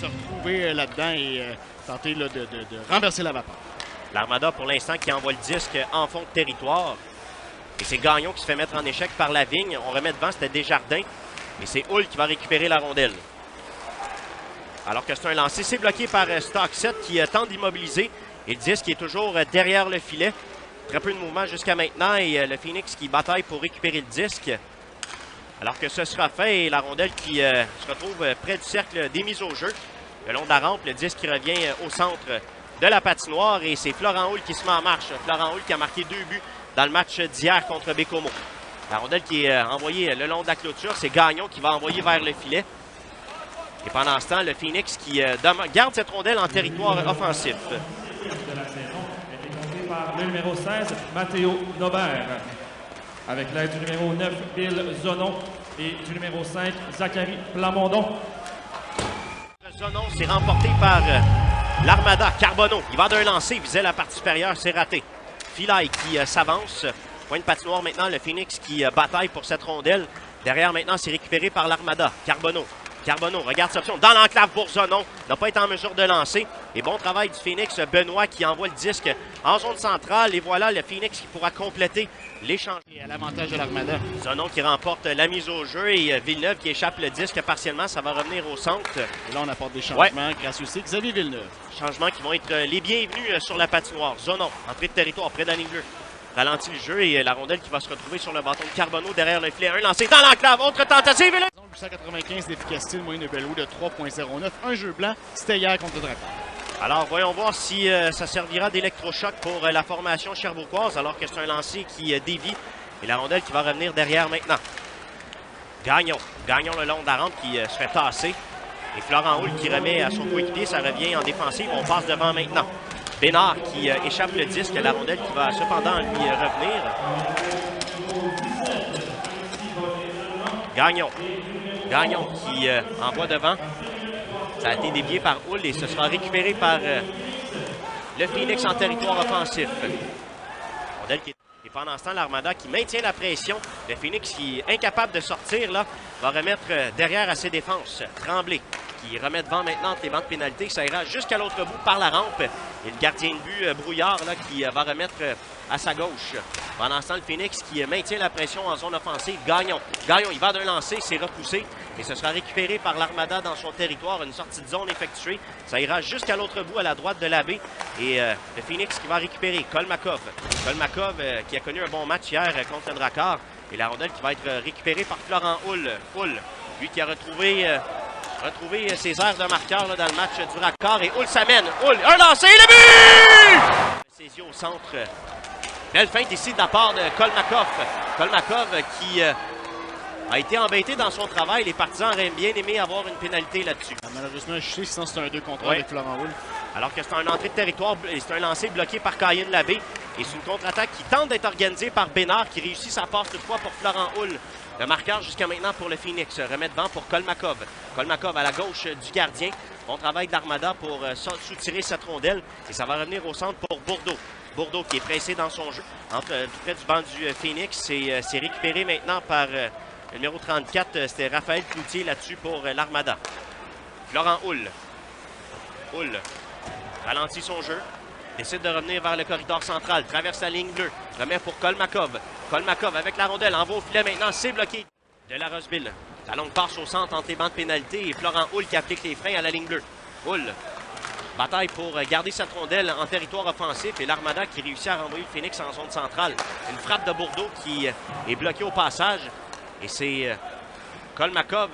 retrouver là-dedans et tenter là, de renverser la vapeur. L'Armada, pour l'instant, qui envoie le disque en fond de territoire. Et c'est Gagnon qui se fait mettre en échec par Lavigne. On remet devant, c'était Desjardins. Et c'est Hull qui va récupérer la rondelle. Alors que c'est un lancer, c'est bloqué par Stockset qui tente d'immobiliser. Et le disque est toujours derrière le filet. Très peu de mouvement jusqu'à maintenant. Et le Phoenix qui bataille pour récupérer le disque. Alors que ce sera fait et la rondelle qui se retrouve près du cercle des mises au jeu. Le long de la rampe, le disque qui revient au centre de la patinoire. Et c'est Florent Hull qui se met en marche. Florent Hull qui a marqué 2 buts dans le match d'hier contre Bécomo. La rondelle qui est envoyée le long de la clôture, c'est Gagnon qui va envoyer vers le filet. Et pendant ce temps, le Phoenix qui garde cette rondelle en territoire offensif. De la saison est compté par le numéro 16, Matteo Nobert. Avec l'aide du numéro 9, Bill Zonon, et du numéro 5, Zachary Plamondon. Zonon, c'est remporté par l'Armada. Carbonneau, il va d'un lancer, visait la partie supérieure, c'est raté. Filaille qui s'avance. Point de patinoire maintenant, le Phoenix qui bataille pour cette rondelle. Derrière maintenant, c'est récupéré par l'Armada. Carbonneau, regarde cette option. Dans l'enclave pour Zonon. N'a pas été en mesure de lancer. Et bon travail du Phoenix. Benoît qui envoie le disque en zone centrale. Et voilà le Phoenix qui pourra compléter l'échange. Et à l'avantage de l'Armada. Zonon qui remporte la mise au jeu. Et Villeneuve qui échappe le disque partiellement. Ça va revenir au centre. Et là, on apporte des changements grâce aussi à Xavier Villeneuve. Changements qui vont être les bienvenus sur la patinoire. Zonon, entrée de territoire près de la ligne bleue. Ralentit le jeu et la rondelle qui va se retrouver sur le bâton de Carbonneau derrière le filet. Un lancé dans l'enclave. Autre tentative. Et là... 895 d'efficacité, une moyenne de BELO de 3.09. Un jeu blanc, c'était hier contre le Drakkar. Alors, voyons voir si ça servira d'électrochoc pour la formation cherbourgoise, alors que c'est un lancer qui dévie. Et la rondelle qui va revenir derrière maintenant. Gagnon le long de la rampe qui se fait tasser. Et Florent Hull qui remet à son coéquipier. Ça revient en défensive. On passe devant maintenant. Bénard qui échappe le disque. La rondelle qui va cependant lui revenir. Gagnon qui envoie devant. Ça a été dévié par Hull et ce sera récupéré par le Phoenix en territoire offensif. Rondelle qui est... Et pendant ce temps, l'Armada qui maintient la pression. Le Phoenix qui est incapable de sortir là, va remettre derrière à ses défenses. Tremblay qui remet devant maintenant les bancs de pénalité. Ça ira jusqu'à l'autre bout par la rampe. Et le gardien de but, Brouillard, là, qui va remettre à sa gauche. Pendant ce temps, le Phoenix qui maintient la pression en zone offensive. Gagnon, il va d'un lancer, c'est repoussé. Et ce sera récupéré par l'Armada dans son territoire. Une sortie de zone effectuée. Ça ira jusqu'à l'autre bout à la droite de la baie. Et le Phoenix qui va récupérer Kolmakov. Kolmakov qui a connu un bon match hier contre le Drakkar. Et la rondelle qui va être récupérée par Florent Hull. Lui qui a retrouvé ses airs de marqueur là, dans le match du Drakkar. Et Hull s'amène. Hull, un lancé, le but! Saisie au centre. Belle feinte ici de la part de Kolmakov. Kolmakov qui a été embêté dans son travail. Les partisans auraient bien aimé avoir une pénalité là-dessus. Malheureusement, je sais, sinon c'est un 2 contre 1 avec Florent Hull. Alors que c'est un entrée de territoire et c'est un lancer bloqué par Cayen Labbé. Et c'est une contre-attaque qui tente d'être organisée par Bénard qui réussit sa passe toutefois pour Florent Hull. Le marqueur jusqu'à maintenant pour le Phoenix. Remet devant pour Kolmakov. Kolmakov à la gauche du gardien. Bon travail de l'Armada pour soutirer cette rondelle. Et ça va revenir au centre pour Bourdeau. Bourdeau qui est pressé dans son jeu. Près du banc du Phoenix. C'est récupéré maintenant par le numéro 34. C'était Raphaël Cloutier là-dessus pour l'Armada. Florent Hull. Hull ralentit son jeu. Décide de revenir vers le corridor central. Traverse la ligne bleue. Remet pour Kolmakov. Kolmakov avec la rondelle. Envoie au filet maintenant. C'est bloqué. De la Roseville. La longue passe au centre entre les bancs de pénalité. Et Florent Hull qui applique les freins à la ligne bleue. Hull. Bataille pour garder cette rondelle en territoire offensif. Et l'Armada qui réussit à renvoyer le Phoenix en zone centrale. Une frappe de Bourdeau qui est bloquée au passage. Et c'est Kolmakov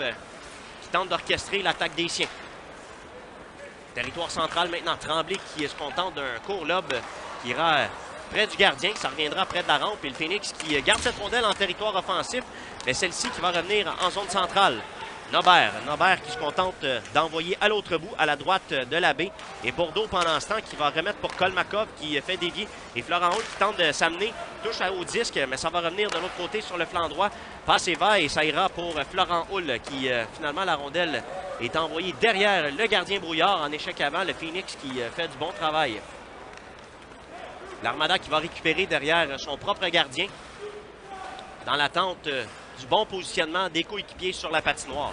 qui tente d'orchestrer l'attaque des siens. Territoire central maintenant. Tremblay qui se contente d'un court lob qui ira près du gardien. Ça reviendra près de la rampe. Et le Phoenix qui garde cette rondelle en territoire offensif. Mais celle-ci qui va revenir en zone centrale. Nobert qui se contente d'envoyer à l'autre bout, à la droite de la baie. Et Bourdeau, pendant ce temps, qui va remettre pour Kolmakov, qui fait dévier. Et Florent Hull qui tente de s'amener, touche au disque, mais ça va revenir de l'autre côté sur le flanc droit. Passe et va, et ça ira pour Florent Hull, qui, finalement, la rondelle est envoyée derrière le gardien Brouillard en échec avant. Le Phoenix qui fait du bon travail. L'Armada qui va récupérer derrière son propre gardien dans l'attente du bon positionnement des coéquipiers sur la patinoire.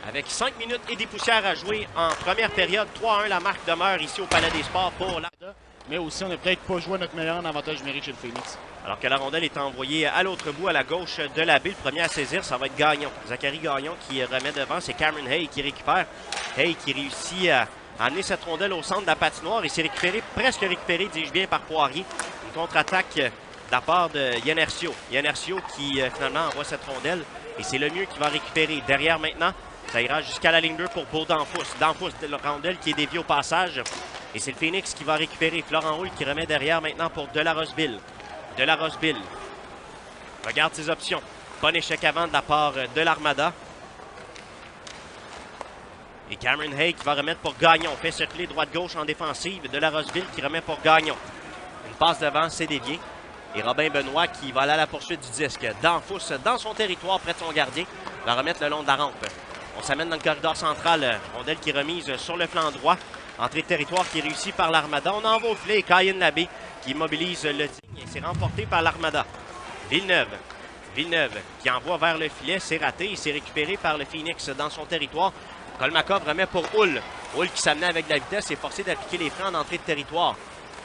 avec 5 minutes et des poussières à jouer en première période. 3-1, la marque demeure ici au Palais des Sports pour l'Armada. Mais aussi, on n'a peut-être pas joué à notre meilleur avantage numérique chez le Phoenix. Alors que la rondelle est envoyée à l'autre bout, à la gauche de la baie. Le premier à saisir, ça va être Gagnon. Zachary Gagnon qui remet devant, c'est Cameron Hay qui récupère. Hay qui réussit à amener cette rondelle au centre de la patinoire et s'est presque récupéré, dis-je bien, par Poirier. Une contre-attaque de la part de Yenercio. Yenercio qui finalement envoie cette rondelle et c'est le mieux qui va récupérer. Derrière maintenant, ça ira jusqu'à la ligne bleue pour Beau Danfous. Danfous, la rondelle qui est déviée au passage. Et c'est le Phoenix qui va récupérer. Florent Houle qui remet derrière maintenant pour Delarosville. Delarosville regarde ses options. Bon échec avant de la part de l'Armada. Et Cameron Hay qui va remettre pour Gagnon. Fait circuler droite-gauche en défensive. Delarosville qui remet pour Gagnon. Une passe devant, c'est dévié. Et Robin Benoît qui va aller à la poursuite du disque. Danfous dans son territoire, près de son gardien, va remettre le long de la rampe. On s'amène dans le corridor central. Rondelle qui est remise sur le flanc droit. Entrée de territoire qui est réussie par l'Armada. On envoie au filet et Cayen Labbé qui immobilise le digne et c'est remporté par l'Armada. Villeneuve. Villeneuve qui envoie vers le filet. C'est raté. Il s'est récupéré par le Phoenix dans son territoire. Kolmakov remet pour Houle. Houle qui s'amenait avec de la vitesse est forcé d'appliquer les freins en entrée de territoire.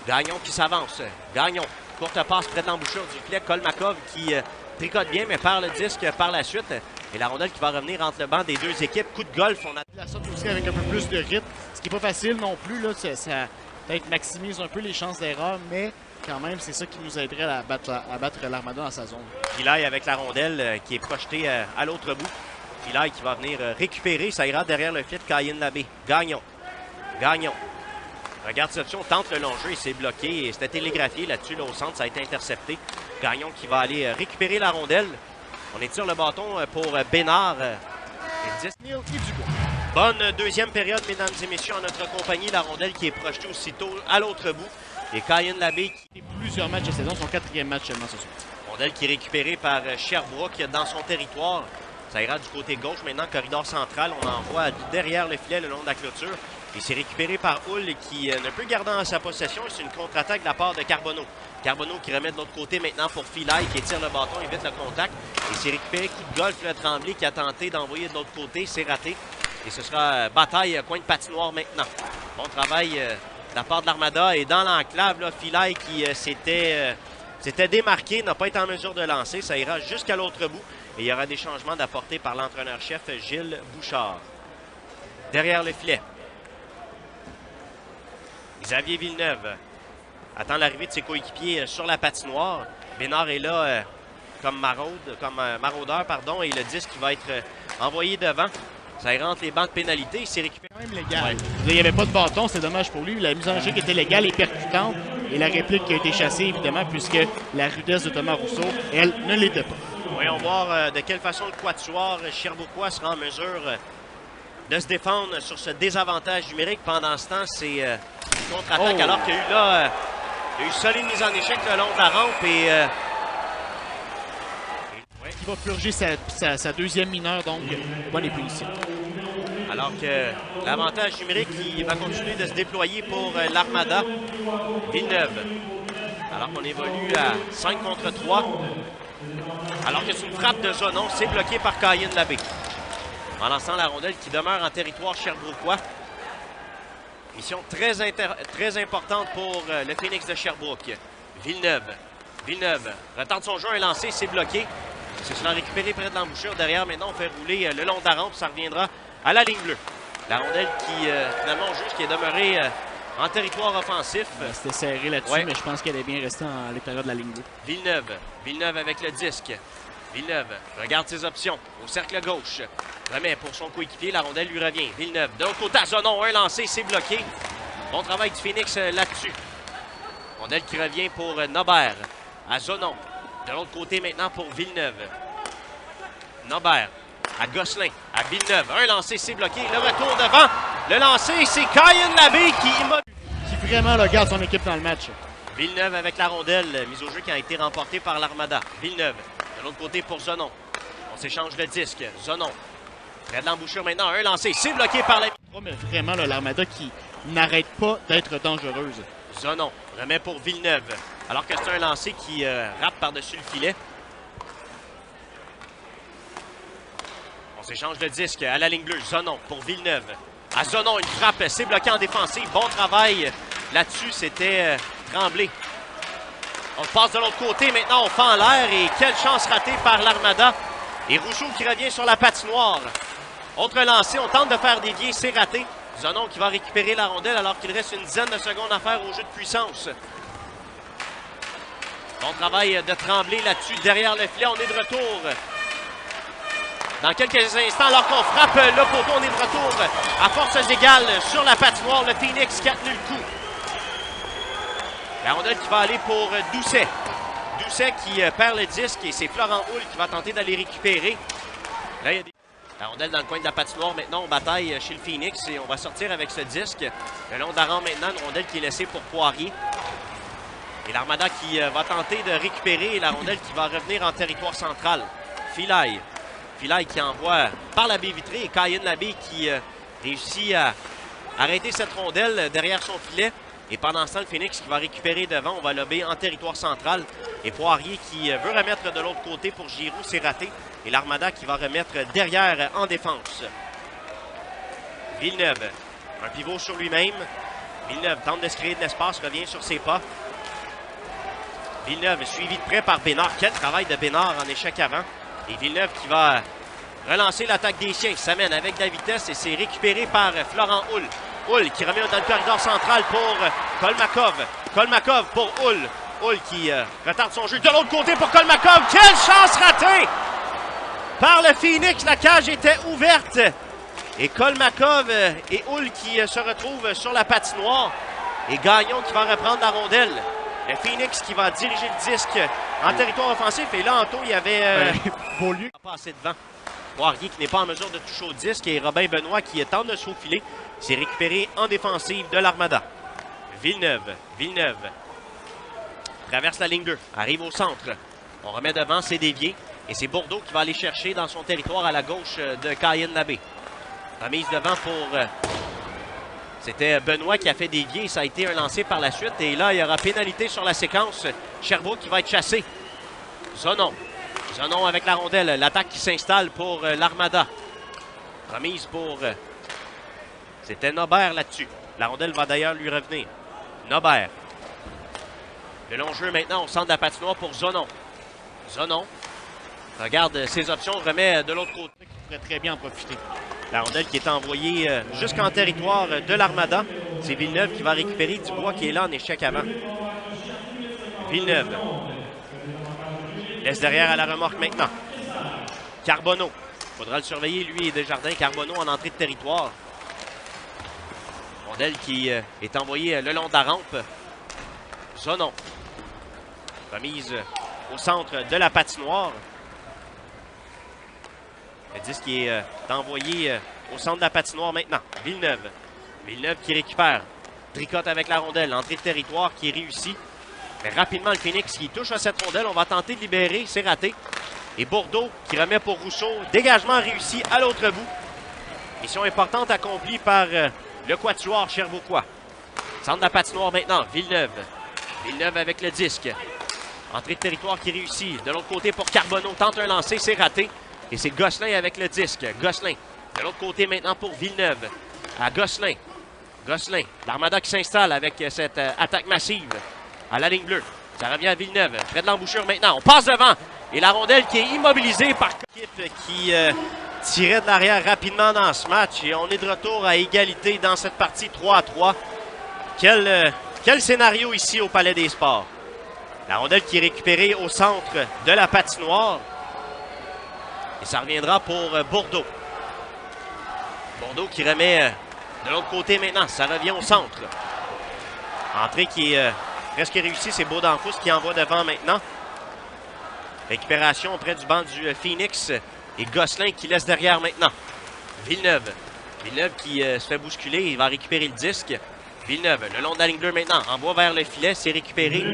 Gagnon qui s'avance. Gagnon. Courte passe près de l'embouchure du filet. Kolmakov qui tricote bien mais perd le disque par la suite. Et la rondelle qui va revenir entre le banc des deux équipes. Coup de golf. On a La sorte aussi avec un peu plus de rythme, ce qui n'est pas facile non plus. Là, ça peut-être maximise un peu les chances d'erreur, mais quand même, c'est ça qui nous aiderait à battre l'Armada dans sa zone. Philaille avec la rondelle qui est projetée à l'autre bout. Philaille qui va venir récupérer. Ça ira derrière le filet de Cayen Labbé. Gagnon. Gagnon. Regarde cette option, tente le long jeu et c'est bloqué. Et c'était télégraphié là-dessus, là, au centre, ça a été intercepté. Gagnon qui va aller récupérer la rondelle. On étire le bâton pour Bénard. Bonne deuxième période, mesdames et messieurs, en notre compagnie. La rondelle qui est projetée aussitôt à l'autre bout. Et Cayen Labbé qui... Plusieurs matchs de saison, son 4e match seulement ce soir. Rondelle qui est récupérée par Sherbrooke dans son territoire. Ça ira du côté gauche maintenant, corridor central. On envoie derrière le filet le long de la clôture. Et c'est récupéré par Houle qui ne peut garder en sa possession. C'est une contre-attaque de la part de Carbonneau. Carbonneau qui remet de l'autre côté maintenant pour Philaille qui étire le bâton, évite le contact. Et c'est récupéré coup de golf le Tremblay qui a tenté d'envoyer de l'autre côté. C'est raté. Et ce sera bataille coin de patinoire maintenant. Bon travail de la part de l'Armada. Et dans l'enclave, Philaille qui s'était démarqué, n'a pas été en mesure de lancer. Ça ira jusqu'à l'autre bout. Et il y aura des changements d'apporter par l'entraîneur-chef Gilles Bouchard. Derrière le filet. Xavier Villeneuve attend l'arrivée de ses coéquipiers sur la patinoire. Bénard est là comme maraudeur, et le disque qui va être envoyé devant. Ça ira entre les bancs de pénalité. Il s'est récupéré. Quand même légal. Ouais. Il n'y avait pas de bâton, c'est dommage pour lui. La mise en échec était légale et percutante. Et la réplique qui a été chassée, évidemment, puisque la rudesse de Thomas Rousseau, elle, ne l'était pas. Voyons voir de quelle façon le quatuor Sherbrookeois sera en mesure de se défendre sur ce désavantage numérique. Pendant ce temps, c'est une contre-attaque alors qu'il y a eu là... Il y a eu solide mise en échec le long de la rampe et... Il va purger sa deuxième mineure, donc bonne punitions. Alors que l'avantage numérique qui va continuer de se déployer pour l'Armada. Villeneuve. Alors qu'on évolue à 5 contre 3. Alors que c'est une frappe de Zonon, c'est bloqué par Cayen Labbé. En lançant la rondelle qui demeure en territoire sherbrookeois. Mission très importante pour le Phoenix de Sherbrooke. Villeneuve. Villeneuve retente son jeu, un lancé, c'est bloqué. C'est cela récupéré près de l'embouchure. Derrière, maintenant, on fait rouler le long de la rampe. Ça reviendra à la ligne bleue. La rondelle qui, finalement, juste qui est demeurée en territoire offensif. C'était serré là-dessus, mais je pense qu'elle est bien restée à l'intérieur de la ligne bleue. Villeneuve. Villeneuve avec le disque. Villeneuve regarde ses options. Au cercle gauche. Remet pour son coéquipier. La rondelle lui revient. Villeneuve. De l'autre côté à Zonon. Un lancé, c'est bloqué. Bon travail du Phoenix là-dessus. Rondelle qui revient pour Nobert. À Zonon. De l'autre côté maintenant pour Villeneuve. Nobert à Gosselin, à Villeneuve. Un lancé, c'est bloqué. Le retour devant. Le lancer, c'est Cayen Labbé qui vraiment garde son équipe dans le match. Villeneuve avec la rondelle. Mise au jeu qui a été remportée par l'Armada. Villeneuve. De l'autre côté pour Zonon. On s'échange le disque. Zonon. Près de l'embouchure maintenant. Un lancé, c'est bloqué par la... Mais vraiment, l'Armada qui n'arrête pas d'être dangereuse. Zonon remet pour Villeneuve. Alors que c'est un lancer qui rate par-dessus le filet. On s'échange de disque à la ligne bleue. Zonon pour Villeneuve. À Zonon, une frappe, c'est bloqué en défensive. Bon travail là-dessus, c'était Tremblay. On passe de l'autre côté, maintenant on fait en l'air et quelle chance ratée par l'Armada. Et Rousseau qui revient sur la patinoire. Autre lancé, on tente de faire dévier, c'est raté. Zonon qui va récupérer la rondelle alors qu'il reste une dizaine de secondes à faire au jeu de puissance. Bon travail de Tremblay là-dessus, derrière le filet, on est de retour. Dans quelques instants, alors qu'on frappe le poteau, on est de retour à forces égales sur la patinoire. Le Phoenix qui a tenu le coup. La rondelle qui va aller pour Doucet. Doucet qui perd le disque et c'est Florent Houle qui va tenter d'aller récupérer. Là, il y a la rondelle dans le coin de la patinoire. Maintenant, on bataille chez le Phoenix et on va sortir avec ce disque. Le long d'Aran maintenant, une rondelle qui est laissée pour Poirier. Et l'Armada qui va tenter de récupérer et la rondelle qui va revenir en territoire central. Filaille. Filaille qui envoie par la baie vitrée et Cayen Labbé qui réussit à arrêter cette rondelle derrière son filet. Et pendant ce temps, le Phoenix qui va récupérer devant, on va lober en territoire central. Et Poirier qui veut remettre de l'autre côté pour Giroux, c'est raté. Et l'Armada qui va remettre derrière en défense. Villeneuve, un pivot sur lui-même. Villeneuve tente de se créer de l'espace, revient sur ses pas. Villeneuve suivi de près par Bénard. Quel travail de Bénard en échec avant. Et Villeneuve qui va relancer l'attaque des siens. S'amène avec de la vitesse et c'est récupéré par Florent Houle. Houle qui remet dans le corridor central pour Kolmakov. Kolmakov pour Houle. Houle qui retarde son jeu de l'autre côté pour Kolmakov. Quelle chance ratée par le Phoenix. La cage était ouverte. Et Kolmakov et Houle qui se retrouvent sur la patinoire. Et Gagnon qui va reprendre la rondelle. Le Phoenix qui va diriger le disque en territoire offensif. Et là, en tout, il y avait Beaulieu qui a passé devant. Poirier qui n'est pas en mesure de toucher au disque. Et Robin Benoît qui tente de se faufiler. C'est récupéré en défensive de l'Armada. Villeneuve. Villeneuve traverse la ligne 2. Arrive au centre. On remet devant, c'est dévié. Et c'est Bourdeau qui va aller chercher dans son territoire à la gauche de Cayen Labbé. Remise devant pour... C'était Benoît qui a fait dévier. Ça a été un lancé par la suite. Et là, il y aura pénalité sur la séquence. Sherbrooke qui va être chassé. Zonon. Zonon avec la rondelle. L'attaque qui s'installe pour l'Armada. Remise pour... C'était Nobert là-dessus. La rondelle va d'ailleurs lui revenir. Nobert. Le long jeu maintenant au centre de la patinoire pour Zonon. Zonon regarde ses options, remet de l'autre côté. Il pourrait très bien en profiter. La rondelle qui est envoyée jusqu'en territoire de l'Armada. C'est Villeneuve qui va récupérer Dubois qui est là en échec avant. Villeneuve. Laisse derrière à la remorque maintenant. Carbonneau. Il faudra le surveiller, lui et Desjardins. Carbonneau en entrée de territoire. Rondelle qui est envoyée le long de la rampe. Zonon. Remise au centre de la patinoire. Le disque qui est envoyé au centre de la patinoire maintenant. Villeneuve. Villeneuve qui récupère. Tricote avec la rondelle. Entrée de territoire qui est réussie. Mais rapidement, le Phoenix qui touche à cette rondelle. On va tenter de libérer. C'est raté. Et Bourdeau qui remet pour Rousseau. Dégagement réussi à l'autre bout. Mission importante accomplie par le quatuor Sherbrookeois. Centre de la patinoire maintenant. Villeneuve. Villeneuve avec le disque. Entrée de territoire qui réussit. De l'autre côté pour Carbonneau. Tente un lancer. C'est raté. Et c'est Gosselin avec le disque. Gosselin. De l'autre côté maintenant pour Villeneuve. À Gosselin. Gosselin. L'Armada qui s'installe avec cette attaque massive. À la ligne bleue. Ça revient à Villeneuve. Près de l'embouchure maintenant. On passe devant. Et la rondelle qui est immobilisée par l'équipe qui tirait de l'arrière rapidement dans ce match. Et on est de retour à égalité dans cette partie 3-3. Quel scénario ici au Palais des Sports. La rondelle qui est récupérée au centre de la patinoire. Et ça reviendra pour Bourdeau. Bourdeau qui remet de l'autre côté maintenant. Ça revient au centre. Entrée qui est presque réussie. C'est Beaudenfous qui envoie devant maintenant. Récupération auprès du banc du Phoenix. Et Gosselin qui laisse derrière maintenant. Villeneuve. Villeneuve qui se fait bousculer. Il va récupérer le disque. Villeneuve, le long de la ligne bleue maintenant. Envoie vers le filet. C'est récupéré.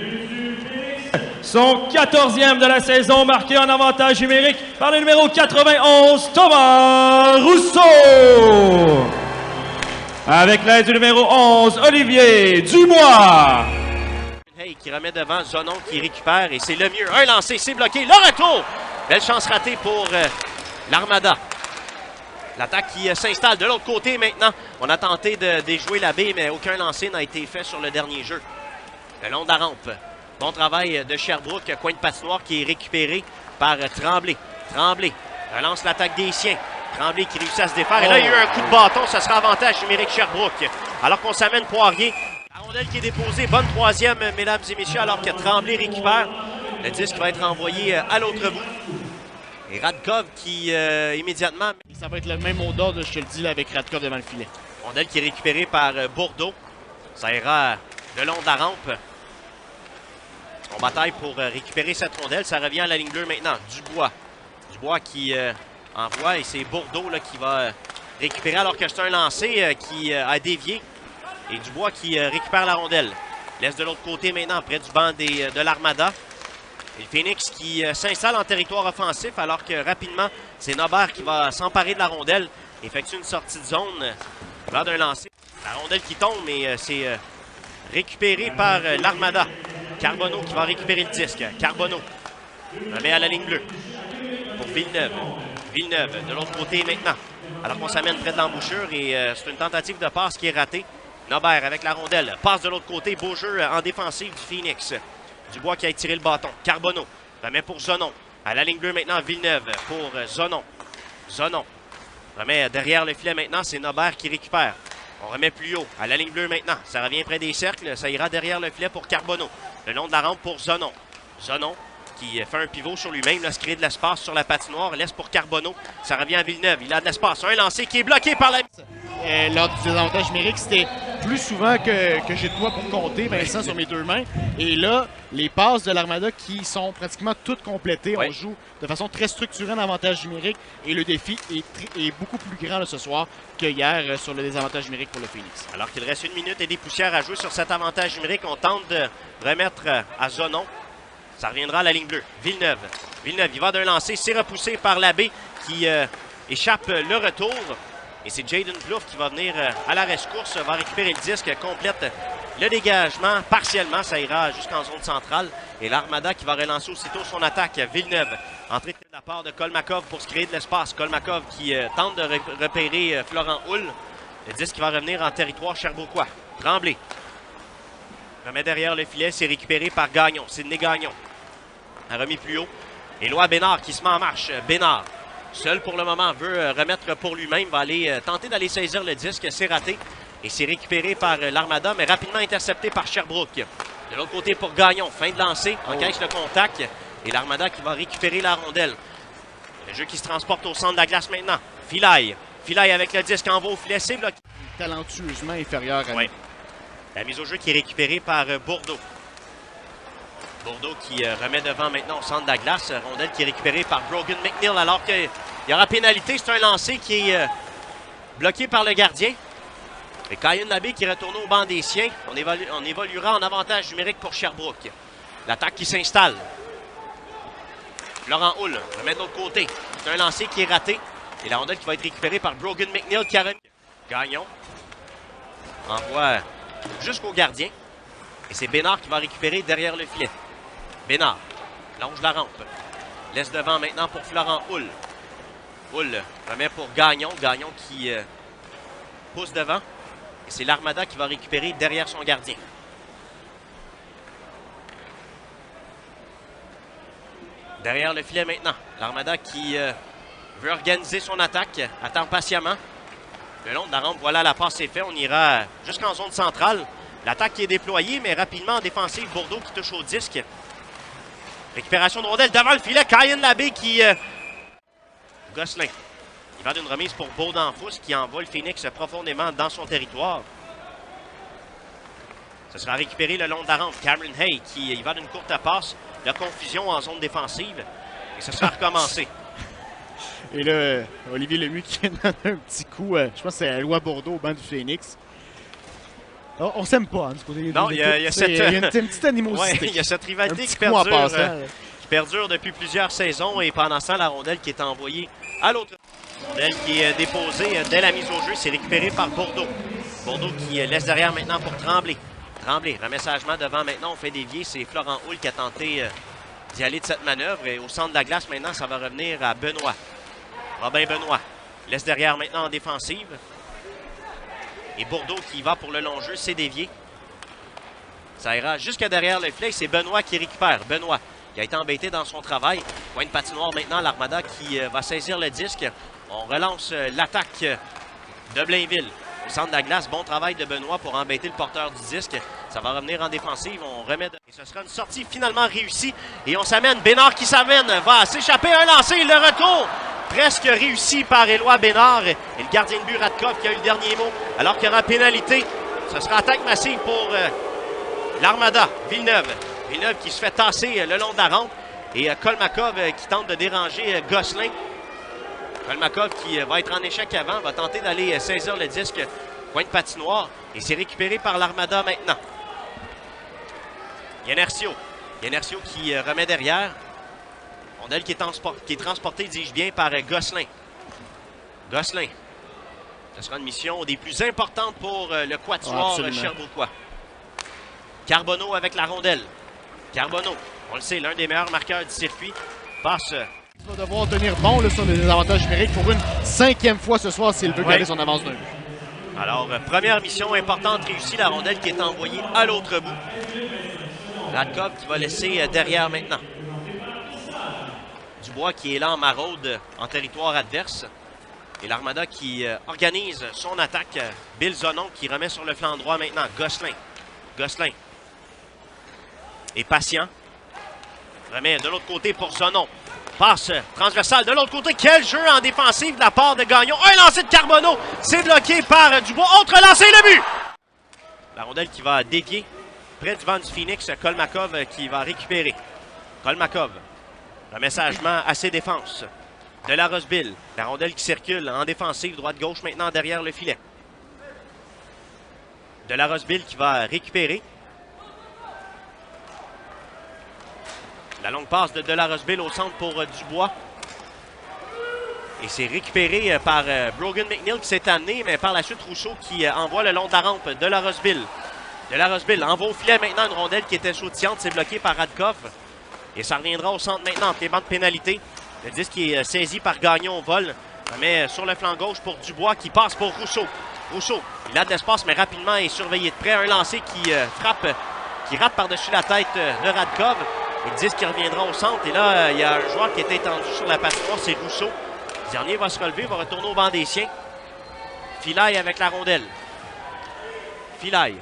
Son 14e de la saison, marqué en avantage numérique par le numéro 91, Thomas Rousseau. Avec l'aide du numéro 11, Olivier Dubois. Hey, qui remet devant Zonon qui récupère et c'est le mieux. Un lancé, c'est bloqué. Le retour! Belle chance ratée pour l'Armada. L'attaque qui s'installe de l'autre côté maintenant. On a tenté de déjouer la baie, mais aucun lancer n'a été fait sur le dernier jeu. Le long de la rampe. Bon travail de Sherbrooke, coin de patinoire qui est récupéré par Tremblay. Tremblay relance l'attaque des siens. Tremblay qui réussit à se défaire. Et là, il y a eu un coup de bâton. Ce sera avantage numérique Sherbrooke. Alors qu'on s'amène Poirier. La rondelle qui est déposée. Bonne troisième, mesdames et messieurs, alors que Tremblay récupère. Le disque va être envoyé à l'autre bout. Et Radkov qui, immédiatement... Ça va être le même mot d'ordre, je te le dis, là, avec Radkov devant le filet. Rondelle qui est récupérée par Bourdeau. Ça ira le long de la rampe. On bataille pour récupérer cette rondelle. Ça revient à la ligne bleue maintenant. Dubois. Dubois qui envoie et c'est Bourdeau là, qui va récupérer alors que c'est un lancer qui a dévié. Et Dubois qui récupère la rondelle. Laisse de l'autre côté maintenant près du banc de l'Armada. Et le Phoenix qui s'installe en territoire offensif alors que rapidement, c'est Nobert qui va s'emparer de la rondelle. Effectue une sortie de zone lors d'un lancer. La rondelle qui tombe, mais c'est récupéré par l'Armada. Carbonneau qui va récupérer le disque. Carbonneau remet à la ligne bleue pour Villeneuve. Villeneuve de l'autre côté maintenant. Alors qu'on s'amène près de l'embouchure et c'est une tentative de passe qui est ratée. Nobert avec la rondelle. Passe de l'autre côté. Beau jeu en défensive du Phoenix. Dubois qui a tiré le bâton. Carbonneau remet pour Zonon. À la ligne bleue maintenant, Villeneuve pour Zonon. Zonon remet derrière le filet maintenant. C'est Nobert qui récupère. On remet plus haut. À la ligne bleue maintenant. Ça revient près des cercles. Ça ira derrière le filet pour Carbonneau. Le long de la rampe pour Zonon. Zonon qui fait un pivot sur lui-même. Là, se crée de l'espace sur la patinoire. Laisse pour Carbonneau. Ça revient à Villeneuve. Il a de l'espace. Un lancé qui est bloqué par la... Lors du désavantage numérique, c'était plus souvent que j'ai de quoi pour compter, Vincent, sur mes deux mains. Et là, les passes de l'Armada qui sont pratiquement toutes complétées. Oui. On joue de façon très structurée en avantage numérique. Et le défi est beaucoup plus grand là, ce soir que hier sur le désavantage numérique pour le Phoenix. Alors qu'il reste 1 minute et des poussières à jouer sur cet avantage numérique, on tente de remettre à Zonon. Ça reviendra à la ligne bleue. Villeneuve. Villeneuve, il va d'un lancer. C'est repoussé par l'abbé qui échappe le retour. Et c'est Jaden Plouffe qui va venir à la rescousse, va récupérer le disque, complète le dégagement. Partiellement, ça ira jusqu'en zone centrale. Et l'Armada qui va relancer aussitôt son attaque. Villeneuve, entrée de la part de Kolmakov pour se créer de l'espace. Kolmakov qui tente de repérer Florent Houle. Le disque qui va revenir en territoire sherbrookois. Tremblay remet derrière le filet, c'est récupéré par Gagnon. Sidney Gagnon a remis plus haut. Éloi Bénard qui se met en marche. Bénard, seul pour le moment, veut remettre pour lui-même. Va aller tenter d'aller saisir le disque. C'est raté. Et c'est récupéré par l'Armada, mais rapidement intercepté par Sherbrooke. De l'autre côté pour Gagnon. Fin de lancer. Encaisse le contact. Et l'Armada qui va récupérer la rondelle. Le jeu qui se transporte au centre de la glace maintenant. Filaille. Filaille avec le disque en va au filet. C'est bloqué. Talentueusement inférieur à oui. La mise au jeu qui est récupérée par Bourdeau. Bourdeau qui remet devant maintenant au centre de la glace. Rondelle qui est récupérée par Brogan McNeil alors qu'il y aura pénalité. C'est un lancer qui est bloqué par le gardien. Et Kyan Labbé qui retourne au banc des siens. On évoluera en avantage numérique pour Sherbrooke. L'attaque qui s'installe. Laurent Houle remet de l'autre côté. C'est un lancer qui est raté. Et la rondelle qui va être récupérée par Brogan McNeil qui a remis. Gagnon envoie jusqu'au gardien. Et c'est Bénard qui va récupérer derrière le filet. Bénard longe la rampe. Laisse devant maintenant pour Florent Houle. Houle remet pour Gagnon. Gagnon qui pousse devant. Et c'est l'Armada qui va récupérer derrière son gardien. Derrière le filet maintenant. L'Armada qui veut organiser son attaque. Attend patiemment. Le long de la rampe, voilà, la passe est faite. On ira jusqu'en zone centrale. L'attaque qui est déployée, mais rapidement en défensive. Bourdeau qui touche au disque. Récupération de rondelle devant le filet. Kyan Labbé qui... Gosselin. Il va d'une remise pour Beaudenfous qui envoie le Phoenix profondément dans son territoire. Ce sera récupéré le long de la rampe. Cameron Hay qui il va d'une courte passe. La confusion en zone défensive. Et ce sera recommencé. Et là, Olivier Lemieux qui donne un petit coup, je pense que c'est Éloi Bourdeau au banc du Phoenix. Oh, on s'aime pas, hein, du côté non, il y a une petite animosité. Ouais, il y a cette rivalité qui perdure depuis plusieurs saisons. Et pendant ce temps, la rondelle qui est envoyée à l'autre. Rondelle qui est déposée dès la mise au jeu. C'est récupéré par Bourdeau. Bourdeau qui laisse derrière maintenant pour Tremblay. Tremblay, remet sagement devant maintenant. On fait dévier. C'est Florent Houle qui a tenté d'y aller de cette manœuvre. Et au centre de la glace maintenant, ça va revenir à Benoît. Robin Benoît Laisse derrière maintenant en défensive. Et Bourdeau qui va pour le long jeu, c'est dévié. Ça ira jusqu'à derrière le filet. C'est Benoît qui récupère. Benoît qui a été embêté dans son travail. Point de patinoire maintenant, l'Armada qui va saisir le disque. On relance l'attaque de Blainville. Au centre de la glace, bon travail de Benoît pour embêter le porteur du disque. Ça va revenir en défensive. On remet. Et ce sera une sortie finalement réussie. Et on s'amène. Bénard qui s'amène. Va s'échapper un lancer. Le retour presque réussi par Éloi Bénard. Et le gardien de but Radkov qui a eu le dernier mot. Alors qu'il y aura pénalité. Ce sera attaque massive pour l'Armada. Villeneuve. Villeneuve qui se fait tasser le long de la rampe. Et Kolmakov qui tente de déranger Gosselin. Kolmakov qui va être en échec avant, va tenter d'aller saisir le disque point de patinoire. Et c'est récupéré par l'Armada maintenant. Yenercio. Yenercio qui remet derrière. Rondelle qui est transporté, dis-je bien, par Gosselin. Gosselin. Ce sera une mission des plus importantes pour le quatuor Sherbrookeois. Carbonneau avec la rondelle. Carbonneau, on le sait, l'un des meilleurs marqueurs du circuit, passe. Il va devoir tenir bon là, sur les avantages numériques pour une 5e fois ce soir s'il veut garder son avance d'un but. Alors, première mission importante réussie, la rondelle qui est envoyée à l'autre bout. Radkov qui va laisser derrière maintenant. Dubois qui est là en maraude en territoire adverse. Et l'Armada qui organise son attaque. Bill Zonon qui remet sur le flanc droit maintenant. Gosselin. Gosselin. Et patient. Remet de l'autre côté pour Zonon. Passe transversale de l'autre côté. Quel jeu en défensive de la part de Gagnon. Un lancer de Carbonneau. C'est bloqué par Dubois. Autre lancer, le but! La rondelle qui va dévier près du vent du Phoenix. Kolmakov qui va récupérer. Kolmakov. Remet sagement à ses défenses. De la Roseville. La rondelle qui circule en défensive. Droite-gauche maintenant derrière le filet. De la Roseville qui va récupérer. La longue passe de la Roseville au centre pour Dubois. Et c'est récupéré par Brogan McNeil qui s'est amené, mais par la suite Rousseau qui envoie le long de la rampe de la Roseville. De la Roseville envoie au filet maintenant une rondelle qui était sautillante. C'est bloqué par Radkov. Et ça reviendra au centre maintenant entre les bancs de pénalité. Le disque qui est saisi par Gagnon au vol. Mais sur le flanc gauche pour Dubois qui passe pour Rousseau. Rousseau, il a de l'espace mais rapidement est surveillé de près. Un lancer qui frappe, qui rate par-dessus la tête de Radkov. Et le disque qui reviendra au centre. Et là, il y a un joueur qui est étendu sur la patinoire, c'est Rousseau. Le dernier va se relever, va retourner au banc des siens. Filaille avec la rondelle. Filaille.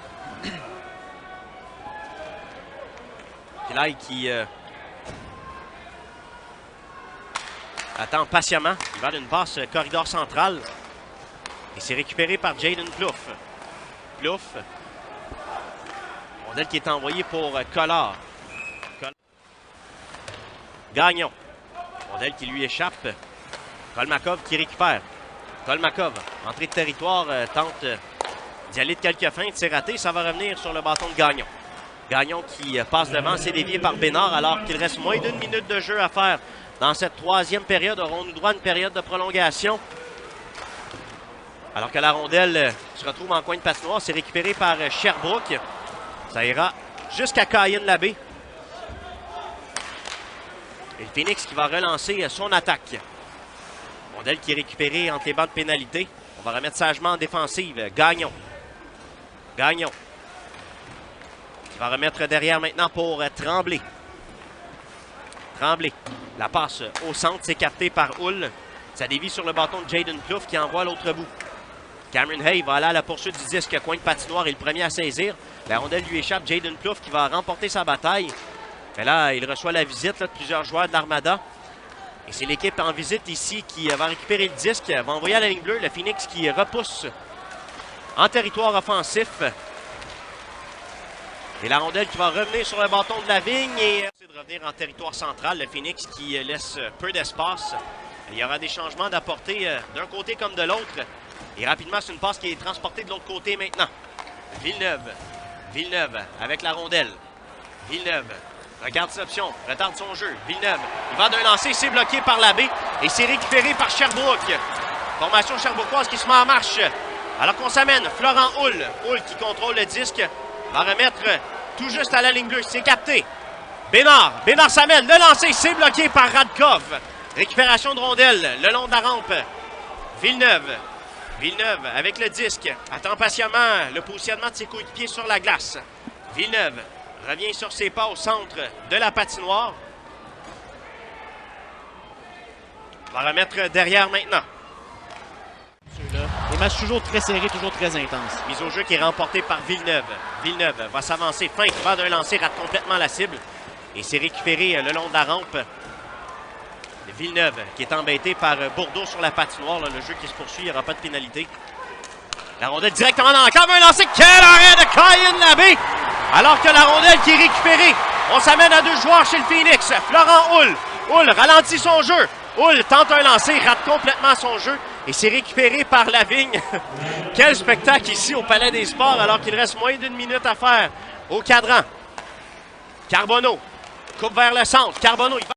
Filaille qui attend patiemment. Il va d'une passe corridor central. Et c'est récupéré par Jaden Plouffe. Plouffe. Rondelle qui est envoyée pour Collard. Gagnon. Rondelle qui lui échappe. Kolmakov qui récupère. Kolmakov, entrée de territoire, tente d'y aller de quelques feintes. C'est raté, ça va revenir sur le bâton de Gagnon. Gagnon qui passe devant, c'est dévié par Bénard alors qu'il reste moins d'1 minute de jeu à faire dans cette troisième période. Aurons-nous droit à une période de prolongation? Alors que la rondelle se retrouve en coin de patinoire, c'est récupéré par Sherbrooke. Ça ira jusqu'à Cayenne-Labbé. Et le Phoenix qui va relancer son attaque. Rondelle qui est récupérée entre les bancs de pénalité. On va remettre sagement en défensive. Gagnon. Gagnon. Qui va remettre derrière maintenant pour Tremblay. Tremblay. La passe au centre, c'est capté par Hull. Ça dévie sur le bâton de Jaden Plouffe qui envoie à l'autre bout. Cameron Hay va aller à la poursuite du disque. Coin de patinoire est le premier à saisir. La rondelle lui échappe. Jaden Plouffe qui va remporter sa bataille. Et là, il reçoit la visite de plusieurs joueurs de l'Armada. Et c'est l'équipe en visite ici qui va récupérer le disque, va envoyer à la ligne bleue. Le Phoenix qui repousse en territoire offensif. Et la rondelle qui va revenir sur le bâton de la vigne. Et c'est de revenir en territoire central. Le Phoenix qui laisse peu d'espace. Il y aura des changements d'apporter d'un côté comme de l'autre. Et rapidement, c'est une passe qui est transportée de l'autre côté maintenant. Villeneuve. Villeneuve avec la rondelle. Villeneuve. Regarde cette option, retarde son jeu. Villeneuve, il va d'un lancer, c'est bloqué par Labbé et c'est récupéré par Sherbrooke. Formation sherbrookeoise qui se met en marche. Alors qu'on s'amène, Florent Hull. Hull qui contrôle le disque, va remettre tout juste à la ligne bleue. C'est capté. Bénard, Bénard s'amène, le lancer, c'est bloqué par Radkov. Récupération de rondelle le long de la rampe Villeneuve. Villeneuve avec le disque. Attend patiemment le positionnement de ses coéquipiers sur la glace. Villeneuve revient sur ses pas au centre de la patinoire. Va remettre derrière maintenant. Les matchs toujours très serrés, toujours très intenses. Mise au jeu qui est remportée par Villeneuve. Villeneuve va s'avancer, feinte, va d'un lancer, rate complètement la cible. Et c'est récupéré le long de la rampe. Villeneuve qui est embêté par Bourdeau sur la patinoire. Là, le jeu qui se poursuit, il n'y aura pas de pénalité. La rondelle directement dans la cave, un lancer. Quel arrêt de Kyan Labbé! Alors que la rondelle qui est récupérée. On s'amène à 2 joueurs chez le Phoenix. Florent Houle. Houle ralentit son jeu. Houle tente un lancer, rate complètement son jeu. Et c'est récupéré par Lavigne. Quel spectacle ici au Palais des Sports alors qu'il reste moins d'1 minute à faire au cadran. Carbonneau coupe vers le centre. Carbonneau, il va